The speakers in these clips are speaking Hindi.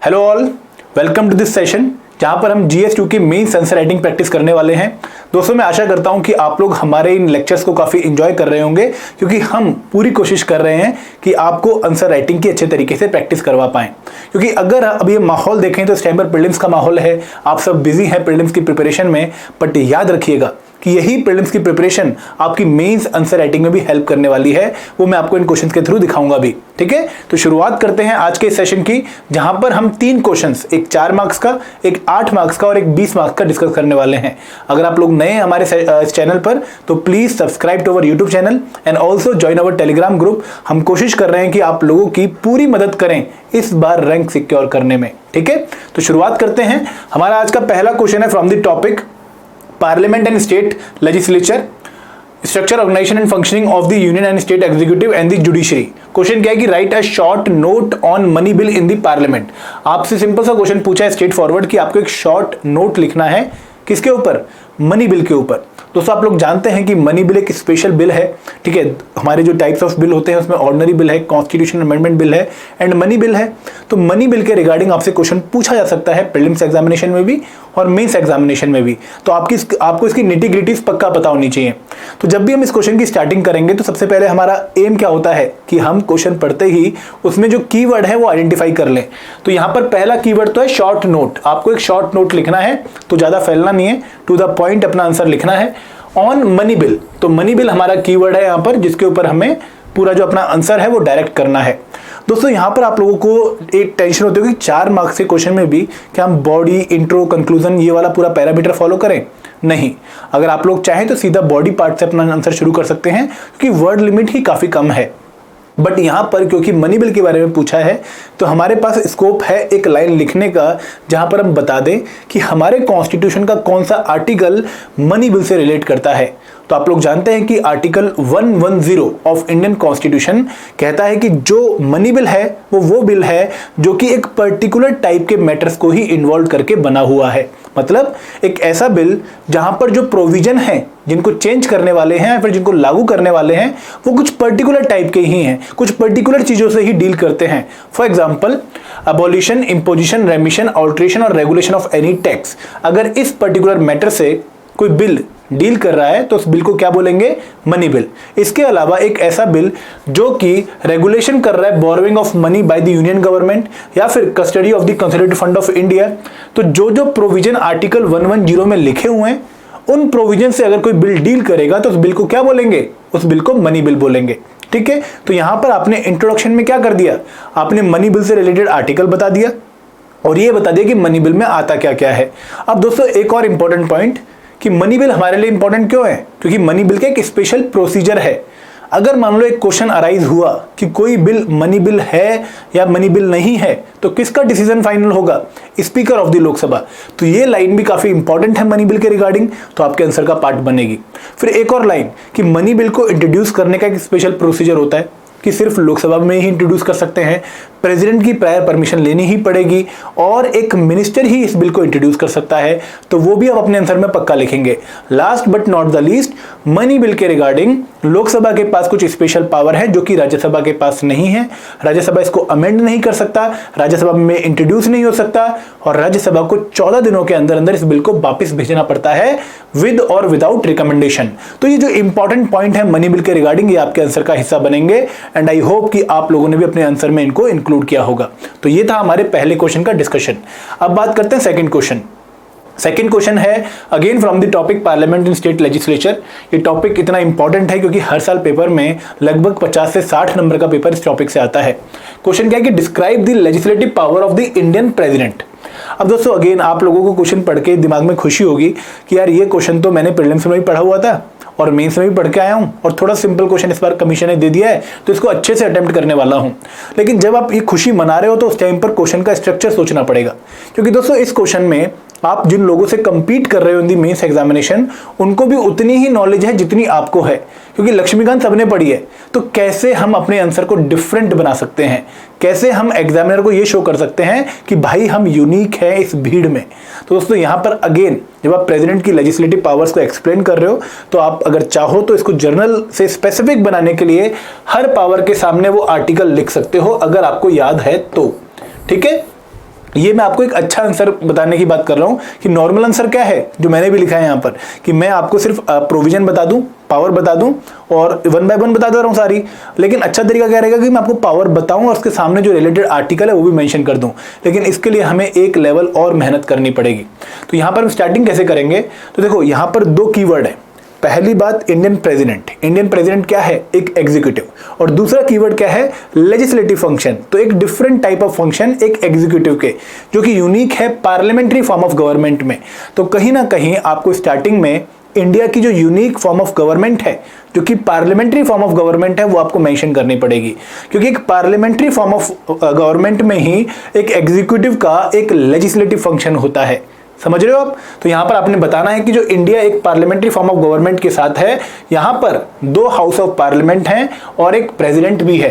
Hello all, welcome to this session जहां पर हम GS2 की मेन आंसर राइटिंग प्रैक्टिस करने वाले हैं। दोस्तों, मैं आशा करता हूं कि आप लोग हमारे इन लेक्चर्स को काफ़ी एंजॉय कर रहे होंगे, क्योंकि हम पूरी कोशिश कर रहे हैं कि आपको आंसर राइटिंग की अच्छे तरीके से प्रैक्टिस करवा पाएं। क्योंकि अगर अब ये माहौल देखें तो इस टाइम पर प्रीलिम्स का माहौल है, आप सब बिजी हैं प्रीलिम्स की प्रिपरेशन में, बट याद रखिएगा कि यही प्रीलिम्स की प्रिपरेशन आपकी मेंस आंसर राइटिंग में भी हेल्प करने वाली है। वो मैं आपको इन क्वेश्चंस के थ्रू दिखाऊंगा भी। ठीक है, तो शुरुआत करते हैं आज के सेशन की, जहां पर हम 3 क्वेश्चंस, एक 4 मार्क्स का, एक 8 मार्क्स का और एक 20 मार्क्स का डिस्कस करने वाले हैं। अगर आप लोग नए हैं हमारे इस चैनल पर तो please subscribe to our YouTube channel and also join our Telegram group. हम कोशिश कर रहे हैं कि आप लोगों की पूरी मदद करें इस बार रैंक सिक्योर करने में। ठीक है, तो शुरुआत करते हैं। हमारा आज का पहला क्वेश्चन है from the topic parliament and state legislature, structure, organisation and functioning of the union and state executive and the judiciary. Question क्या है कि write a short note on money bill in the parliament. आपसे सिंपल सा क्वेश्चन पूछा है स्ट्रेट फॉरवर्ड कि आपको एक शॉर्ट नोट लिखना है किसके ऊपर, मनी बिल के ऊपर। दोस्तों, आप लोग जानते हैं कि मनी बिल एक स्पेशल बिल है। ठीक है, हमारे जो टाइप्स ऑफ बिल होते हैं उसमें ऑर्डिनरी बिल है, कॉन्स्टिट्यूशनल अमेंडमेंट बिल है एंड मनी बिल है। तो मनी बिल के रिगार्डिंग आपसे क्वेश्चन पूछा जा सकता है प्रीलिम्स एग्जामिनेशन में भी और मेंस एग्जामिनेशन में भी। तो आपको इसकी निटी ग्रिटीज पक्का पता होनी चाहिए। तो जब भी हम इस क्वेश्चन की स्टार्टिंग करेंगे तो सबसे पहले हमारा एम क्या होता है कि हम क्वेश्चन पढ़ते ही उसमें जो कीवर्ड है वो आइडेंटिफाई कर लें। तो यहाँ पर पहला कीवर्ड तो है शॉर्ट नोट। आपको एक शॉर्ट नोट लिखना है, तो ज्यादा फैलना नहीं है, टू द पॉइंट अपना आंसर लिखना है। ऑन मनी बिल, तो मनी बिल हमारा कीवर्ड है यहाँ पर, जिसके ऊपर हमें पूरा जो अपना आंसर है वो डायरेक्ट करना है। दोस्तों, यहाँ पर आप लोगों को एक टेंशन होती है कि 4 मार्क्स के क्वेश्चन में भी क्या हम बॉडी, इंट्रो, कंक्लूजन ये वाला पूरा पैरामीटर फॉलो करें? नहीं। अगर आप लोग चाहें तो सीधा बॉडी पार्ट से अपना आंसर शुरू कर सकते हैं, क्योंकि वर्ड लिमिट ही काफी कम है। बट यहाँ पर क्योंकि मनी बिल के बारे में पूछा है तो हमारे पास स्कोप है एक लाइन लिखने का, जहां पर हम बता दें कि हमारे कॉन्स्टिट्यूशन का कौन सा आर्टिकल मनी बिल से रिलेट करता है। तो आप लोग जानते हैं कि आर्टिकल 110 ऑफ इंडियन कॉन्स्टिट्यूशन कहता है कि जो मनी बिल है वो बिल है जो कि एक पर्टिकुलर टाइप के मैटर्स को ही इन्वॉल्व करके बना हुआ है। मतलब एक ऐसा बिल जहां पर जो प्रोविजन है, जिनको चेंज करने वाले हैं या फिर जिनको लागू करने वाले हैं, वो कुछ पर्टिकुलर टाइप के ही हैं, कुछ पर्टिकुलर चीजों से ही डील करते हैं। For example, abolition, imposition, रेमिशन, alteration और रेगुलेशन ऑफ एनी टैक्स। अगर इस पर्टिकुलर मैटर से कोई बिल डील कर रहा है तो उस बिल को क्या बोलेंगे? Money bill. इसके अलावा एक ऐसा बिल जो कि रेगुलेशन कर रहा है borrowing of money by the union government या फिर custody of the consolidated fund of India, तो जो प्रोविजन आर्टिकल 110 में लिखे हुए हैं उन प्रोविजन से अगर कोई बिल डील करेगा तो उस बिल को क्या बोलेंगे? उस बिल को मनी बिल बोलेंगे। ठीक है, तो यहां पर आपने इंट्रोडक्शन में क्या कर दिया? आपने मनी बिल से रिलेटेड आर्टिकल बता दिया और ये बता दिया कि मनी बिल में आता क्या क्या है। अब दोस्तों, एक और इंपॉर्टेंट पॉइंट कि मनी बिल हमारे लिए इंपॉर्टेंट क्यों है? क्योंकि मनी बिल का एक स्पेशल प्रोसीजर है। अगर मान लो एक क्वेश्चन अराइज हुआ कि कोई बिल मनी बिल है या मनी बिल नहीं है, तो किसका डिसीजन फाइनल होगा? Speaker of the Lok Sabha. तो ये लाइन भी काफी इंपॉर्टेंट है मनी बिल के रिगार्डिंग, तो आपके आंसर का पार्ट बनेगी। फिर एक और लाइन कि मनी बिल को इंट्रोड्यूस करने का एक स्पेशल प्रोसीजर होता है कि सिर्फ लोकसभा में ही इंट्रोड्यूस कर सकते हैं, प्रेसिडेंट की प्रायर परमिशन लेनी ही पड़ेगी और एक मिनिस्टर ही इस बिल को इंट्रोड्यूस कर सकता है। तो वो भी आप अपने आंसर में पक्का लिखेंगे। Last but not the least, money bill के रिगार्डिंग लोकसभा के पास कुछ स्पेशल पावर है जो कि राज्यसभा के पास नहीं है। राज्यसभा इसको अमेंड नहीं कर सकता, राज्यसभा में इंट्रोड्यूस नहीं हो सकता और राज्यसभा को 14 दिनों के अंदर अंदर इस बिल को वापस भेजना पड़ता है विद और विदाउट रिकमेंडेशन। तो ये जो इंपॉर्टेंट पॉइंट है मनी बिल के रिगार्डिंग, ये आपके आंसर का हिस्सा बनेंगे एंड आई होप कि आप लोगों ने भी अपने आंसर में इनको इंक्लूड किया होगा। तो ये था हमारे पहले क्वेश्चन का डिस्कशन। अब बात करते हैं सेकंड क्वेश्चन। सेकंड क्वेश्शन है again from the topic parliament and state legislature. ये टॉपिक इतना इंपॉर्टेंट है क्योंकि हर साल पेपर में लगभग 50 से 60 नंबर का पेपर इस टॉपिक से आता है। क्वेश्चन क्या है कि describe the legislative power of the Indian president. अब दोस्तों, अगेन आप लोगों को क्वेश्चन पढ़ के दिमाग में खुशी होगी कि यार ये क्वेश्चन तो मैंने प्रीलिम्स में भी पढ़ा हुआ था और मेंस में भी पढ़ के आया हूं और थोड़ा सिंपल क्वेश्चन इस बार कमीशन ने दे दिया है तो इसको अच्छे से अटेम्प्ट करने वाला हूं। लेकिन जब आप ये खुशी मना रहे हो तो उस टाइम पर क्वेश्चन का स्ट्रक्चर सोचना पड़ेगा, क्योंकि दोस्तों इस क्वेश्चन में आप जिन लोगों से कंपीट कर रहे हो इन दी मेंस एग्जामिनेशन, उनको भी उतनी ही नॉलेज है जितनी आपको है, क्योंकि लक्ष्मीकांत सबने पढ़ी है। तो कैसे हम अपने आंसर को डिफरेंट बना सकते हैं, कैसे हम एग्जामिनर को ये शो कर सकते हैं कि भाई हम यूनिक हैं इस भीड़ में। तो दोस्तों यहाँ पर अगेन जब आप प्रेसिडेंट की लेजिस्लेटिव पावर्स को एक्सप्लेन कर रहे हो तो आप अगर चाहो तो इसको जर्नल से स्पेसिफिक बनाने के लिए हर पावर के सामने वो आर्टिकल लिख सकते हो, अगर आपको याद है तो। ठीक है, ये मैं आपको एक अच्छा आंसर बताने की बात कर रहा हूं कि नॉर्मल आंसर क्या है जो मैंने भी लिखा है यहां पर, कि मैं आपको सिर्फ प्रोविजन बता दूं, पावर बता दूं और 1 बाय 1 बता दे रहा हूं सारी। लेकिन अच्छा तरीका क्या रहेगा कि मैं आपको पावर बताऊं और उसके सामने जो रिलेटेड आर्टिकल है वो भी मेंशन कर दूं। लेकिन इसके लिए हमें एक लेवल और मेहनत करनी पड़ेगी। तो यहां पर हम स्टार्टिंग कैसे करेंगे, तो देखो यहां पर 2 कीवर्ड है। पहली बात इंडियन प्रेसिडेंट। इंडियन प्रेसिडेंट क्या है, एक एग्जीक्यूटिव, और दूसरा कीवर्ड क्या है, लेजिस्लेटिव फंक्शन। तो एक डिफरेंट टाइप ऑफ फंक्शन एक एग्जीक्यूटिव के, जो कि यूनिक है पार्लियामेंट्री फॉर्म ऑफ गवर्नमेंट में। तो कहीं ना कहीं आपको स्टार्टिंग में इंडिया की जो यूनिक फॉर्म ऑफ गवर्नमेंट है, जो कि पार्लियामेंट्री फॉर्म ऑफ गवर्नमेंट है, वो आपको मेंशन करनी पड़ेगी। क्योंकि एक पार्लियामेंट्री फॉर्म ऑफ गवर्नमेंट में ही एक एग्जीक्यूटिव का एक लेजिस्लेटिव फंक्शन होता है। समझ रहे हो आप? तो यहां पर आपने बताना है कि जो इंडिया एक पार्लियामेंट्री फॉर्म ऑफ गवर्नमेंट के साथ है, यहां पर 2 हाउस ऑफ पार्लियामेंट हैं और एक प्रेसिडेंट भी है।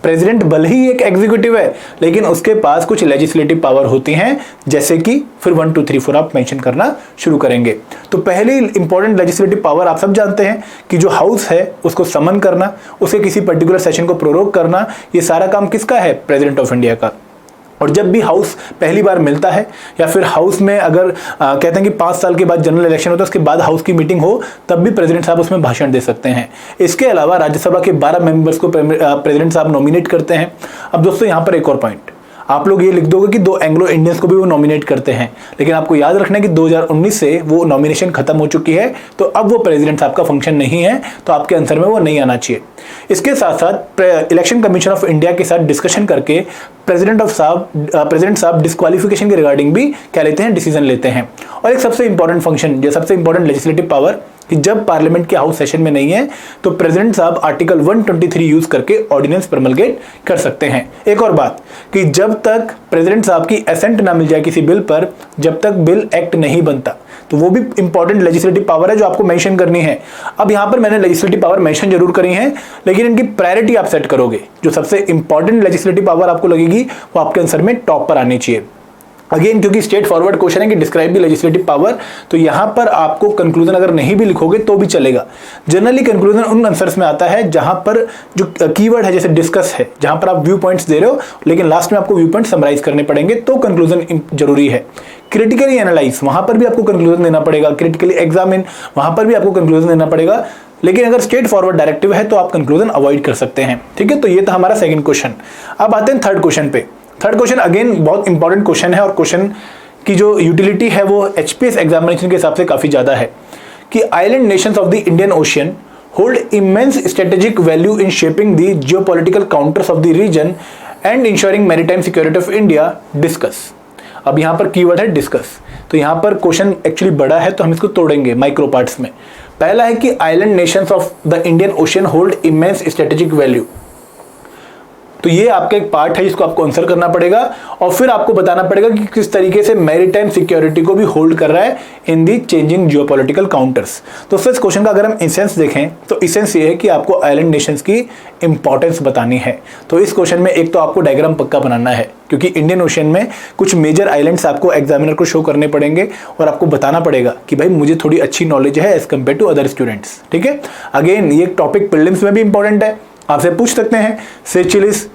प्रेसिडेंट भले ही एक एग्जीक्यूटिव है, लेकिन उसके पास कुछ लेजिस्लेटिव पावर होती हैं, जैसे कि फिर 1 2 3 4 आप मेंशन करना शुरू करेंगे। तो पहली इंपॉर्टेंट लेजिस्लेटिव पावर आप सब जानते हैं कि जो हाउस है उसको समन करना, उसे किसी पर्टिकुलर सेशन को प्रोरोग करना, ये सारा काम किसका है, प्रेसिडेंट ऑफ इंडिया का। और जब भी हाउस पहली बार मिलता है या फिर हाउस में अगर कहते हैं कि 5 साल के बाद जनरल इलेक्शन होता है, उसके बाद हाउस की मीटिंग हो, तब भी प्रेसिडेंट साहब उसमें भाषण दे सकते हैं। इसके अलावा राज्यसभा के 12 मेंबर्स को प्रेसिडेंट साहब नॉमिनेट करते हैं। अब दोस्तों यहाँ पर एक और पॉइंट, आप लोग ये लिख दोगे कि 2 एंग्लो इंडियंस को भी वो नॉमिनेट करते हैं, लेकिन आपको याद रखना है कि 2019 से वो नॉमिनेशन खत्म हो चुकी है, तो अब वो प्रेसिडेंट साहब का फंक्शन नहीं है, तो आपके आंसर में वो नहीं आना चाहिए। इसके साथ साथ इलेक्शन कमीशन ऑफ इंडिया के साथ डिस्कशन करके प्रेसिडेंट साहब डिस्क्वालिफिकेशन के रिगार्डिंग भी क्या लेते हैं, डिसीजन लेते हैं। और एक सबसे इंपॉर्टेंट फंक्शन, जो सबसे इंपॉर्टेंट लेजिस्लेटिव पावर, कि जब पार्लियामेंट के हाउस सेशन में नहीं है तो प्रेसिडेंट साहब आर्टिकल 123 यूज करके ऑर्डिनेंस प्रमलगेट कर सकते हैं। एक और बात कि जब तक प्रेसिडेंट साहब की एसेंट ना मिल जाए किसी बिल पर, जब तक बिल एक्ट नहीं बनता, तो वो भी इंपॉर्टेंट लेजिस्लेटिव पावर है जो आपको मेंशन करनी है। अब यहां पर मैंने लेजिस्लेटिव पावर मेंशन जरूर करी है, लेकिन इनकी प्रायोरिटी आप सेट करोगे। जो सबसे इंपॉर्टेंट लेजिस्लेटिव पावर आपको लगेगी वो आपके आंसर में टॉप पर आनी चाहिए। अगेन क्योंकि स्ट्रेट फॉरवर्ड क्वेश्चन है कि डिस्क्राइब द लेजिस्लेटिव पावर, तो यहां पर आपको कंक्लूजन अगर नहीं भी लिखोगे तो भी चलेगा। जनरली कंक्लूजन उन आंसर्स में आता है जहां पर जो कीवर्ड है, जैसे डिस्कस है, जहां पर आप व्यू पॉइंट्स दे रहे हो, लेकिन लास्ट में आपको व्यू पॉइंट समराइज करने पड़ेंगे, तो कंक्लूजन जरूरी है। क्रिटिकली एनालाइज, वहां पर भी आपको कंक्लूजन देना पड़ेगा। क्रिटिकली एग्जामिन, वहां पर भी आपको कंक्लूजन देना पड़ेगा। लेकिन अगर स्ट्रेट फॉरवर्ड डायरेक्टिव है तो आप कंक्लूजन अवॉइड कर सकते हैं। ठीक है, तो ये था हमारा सेकंड क्वेश्चन। अब आते हैं थर्ड क्वेश्चन पे। थर्ड क्वेश्चन अगेन बहुत इंपॉर्टेंट क्वेश्चन है, और क्वेश्चन की जो यूटिलिटी है वो एचपीएस एग्जामिनेशन के हिसाब से काफी ज्यादा है, कि island nations of the Indian ocean hold immense strategic value in shaping the geopolitical contours of the region and ensuring maritime security of India. Discuss. अब यहां पर कीवर्ड है डिस्कस। तो यहां पर क्वेश्चन एक्चुअली बड़ा है, तो हम इसको तोड़ेंगे माइक्रो पार्ट्स में। पहला है कि island nations of the Indian ocean hold immense strategic value, तो ये आपका एक पार्ट है जिसको आपको आंसर करना पड़ेगा, और फिर आपको बताना पड़ेगा कि किस तरीके से मैरीटाइम सिक्योरिटी को भी होल्ड कर रहा है इन दी चेंजिंग जियोपॉलिटिकल काउंटर्स। तो इस क्वेश्चन का अगर हम इसेंस देखें तो इसेंस ये है कि आपको आइलैंड नेशंस की इंपॉर्टेंस बतानी है। तो इस क्वेश्चन में एक तो आपको डायग्राम पक्का बनाना है, क्योंकि इंडियन ओशियन में कुछ मेजर आइलैंड्स आपको एग्जामिनर को शो करने पड़ेंगे, और आपको बताना पड़ेगा कि भाई मुझे थोड़ी अच्छी नॉलेज है as compare to other students. ठीक है, अगेन ये टॉपिक प्रीलिम्स में भी इंपॉर्टेंट है, आपसे पूछ सकते हैं। सेचिलिस,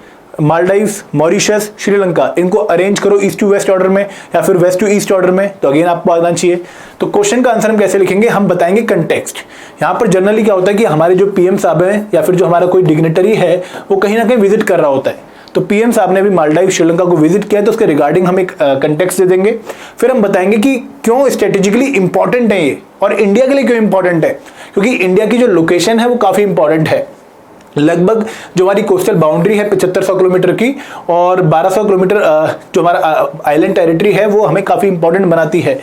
मालदीव्स, मॉरिशस, श्रीलंका, इनको अरेंज करो ईस्ट टू वेस्ट ऑर्डर में या फिर वेस्ट टू ईस्ट ऑर्डर में, तो अगेन आपको आना चाहिए। तो क्वेश्चन का आंसर हम कैसे लिखेंगे, हम बताएंगे कंटेक्स्ट। यहाँ पर जनरली क्या होता है कि हमारे जो पीएम साहब हैं या फिर जो हमारा कोई डिग्नेटरी है वो कहीं ना कहीं विजिट कर रहा होता है, तो पीएम साहब ने भी मालदीव, श्रीलंका को विजिट किया, तो उसके रिगार्डिंग हम एक कंटेक्स्ट दे देंगे। फिर हम बताएंगे कि क्यों स्ट्रेटेजिकली इंपॉर्टेंट है ये, और इंडिया के लिए क्यों इंपॉर्टेंट है, क्योंकि इंडिया की जो लोकेशन है वो काफी इंपॉर्टेंट है। लगभग जो हमारी कोस्टल बाउंड्री है 7500 किलोमीटर की, और 1200 किलोमीटर जो हमारा आइलैंड टेरिटरी है वो हमें काफी इंपॉर्टेंट बनाती है।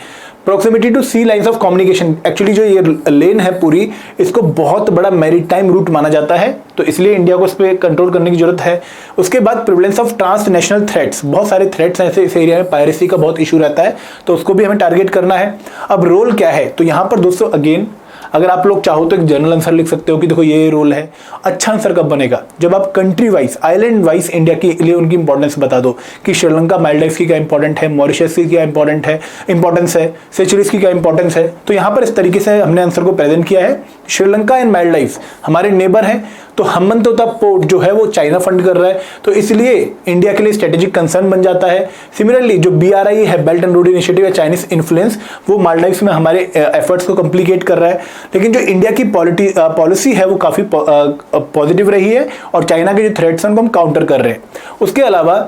Proximity to sea lines of communication, actually जो ये लेन है पूरी, इसको बहुत बड़ा मैरीटाइम रूट माना जाता है, तो इसलिए इंडिया को इस पर कंट्रोल करने की जरूरत है। उसके बाद प्रिवलेंस ऑफ ट्रांसनेशनल थ्रेट्स, बहुत सारे थ्रेट्स ऐसे इस एरिया में, पायरेसी का बहुत इशू रहता है, तो उसको भी हमें टारगेट करना है। अब रोल क्या है, तो यहाँ पर दोस्तों अगेन अगर आप लोग चाहो तो एक जनरल आंसर लिख सकते हो कि देखो ये रोल है। अच्छा आंसर कब बनेगा, जब आप country wise, island wise India के लिए उनकी इंपॉर्टेंस बता दो कि श्रीलंका, मालदीव्स की क्या इंपॉर्टेंट है, मॉरिशस की क्या इंपॉर्टेंस है, सेचुरीज की क्या इंपॉर्टेंस है। तो यहाँ पर इस तरीके से हमने आंसर को प्रेजेंट किया है। श्रीलंका एंड मालदीव्स हमारे नेबर हैं, तो हम्बनतोता पोर्ट जो है वो चाइना फंड कर रहा है, तो इसलिए इंडिया के लिए स्ट्रेटेजिक कंसर्न बन जाता है। सिमिलरली जो BRI है, बेल्ट एंड रोड इनिशिएटिव या चाइनीज इन्फ्लुएंस, वो मालदीव्स में हमारे एफर्ट्स को कॉम्प्लिकेट कर रहा है। लेकिन जो इंडिया की पॉलिसी है वो काफी पॉजिटिव रही है और चाइना के जो थ्रेट्स हैं उनको हम काउंटर कर रहे हैं। उसके अलावा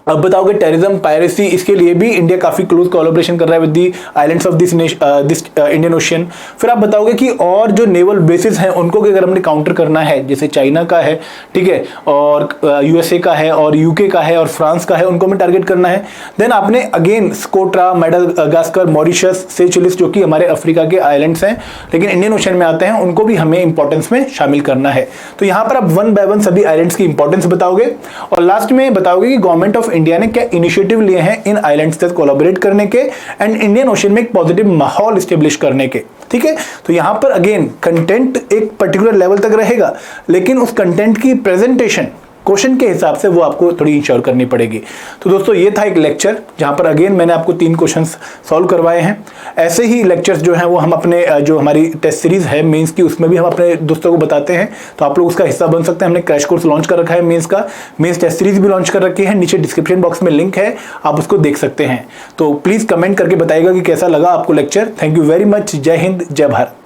अब बताओगे टेररिज्म, पायरेसी, इसके लिए भी इंडिया काफी क्लोज कोलैबोरेशन कर रहा है with the islands of this Indian ocean. फिर आप बताओगे कि और जो नेवल बेसिस हैं उनको अगर हमने काउंटर करना है, जैसे चाइना का है, ठीक है, और USA का है और UK का है और फ्रांस का है, उनको हमें टारगेट करना है। देन आपने अगेन स्कोट्रा, मेडागास्कर, मॉरिशस, सेचेल्स, जो कि हमारे अफ्रीका के आइलैंड्स हैं लेकिन इंडियन ओशन में आते हैं, उनको भी हमें इंपॉर्टेंस में शामिल करना है। तो यहाँ पर आप वन बाय वन सभी आइलैंड्स की इंपॉर्टेंस बताओगे और लास्ट में बताओगे कि गवर्नमेंट ऑफ इंडिया ने क्या इनिशिएटिव लिए हैं इन आइलैंड्स से कोलैबोरेट करने के एंड इंडियन ओशन में एक पॉजिटिव माहौल एस्टेब्लिश करने के। ठीक है, तो यहां पर अगेन कंटेंट एक पर्टिकुलर लेवल तक रहेगा, लेकिन उस कंटेंट की प्रेजेंटेशन क्वेश्चन के हिसाब से वो आपको थोड़ी इंश्योर करनी पड़ेगी। तो दोस्तों ये था एक लेक्चर जहां पर अगेन मैंने आपको 3 क्वेश्चंस सॉल्व करवाए हैं। ऐसे ही लेक्चर्स जो हैं वो हम अपने जो हमारी टेस्ट सीरीज है मेंस की, उसमें भी हम अपने दोस्तों को बताते हैं, तो आप लोग उसका हिस्सा बन सकते हैं। हमने क्रैश कोर्स लॉन्च कर रखा है मेंस का, मेंस टेस्ट सीरीज भी लॉन्च कर रखी है, नीचे डिस्क्रिप्शन बॉक्स में लिंक है, आप उसको देख सकते हैं। तो प्लीज कमेंट करके बताइएगा कि कैसा लगा आपको lecture. Thank you very much. जय हिंद, जय भारत।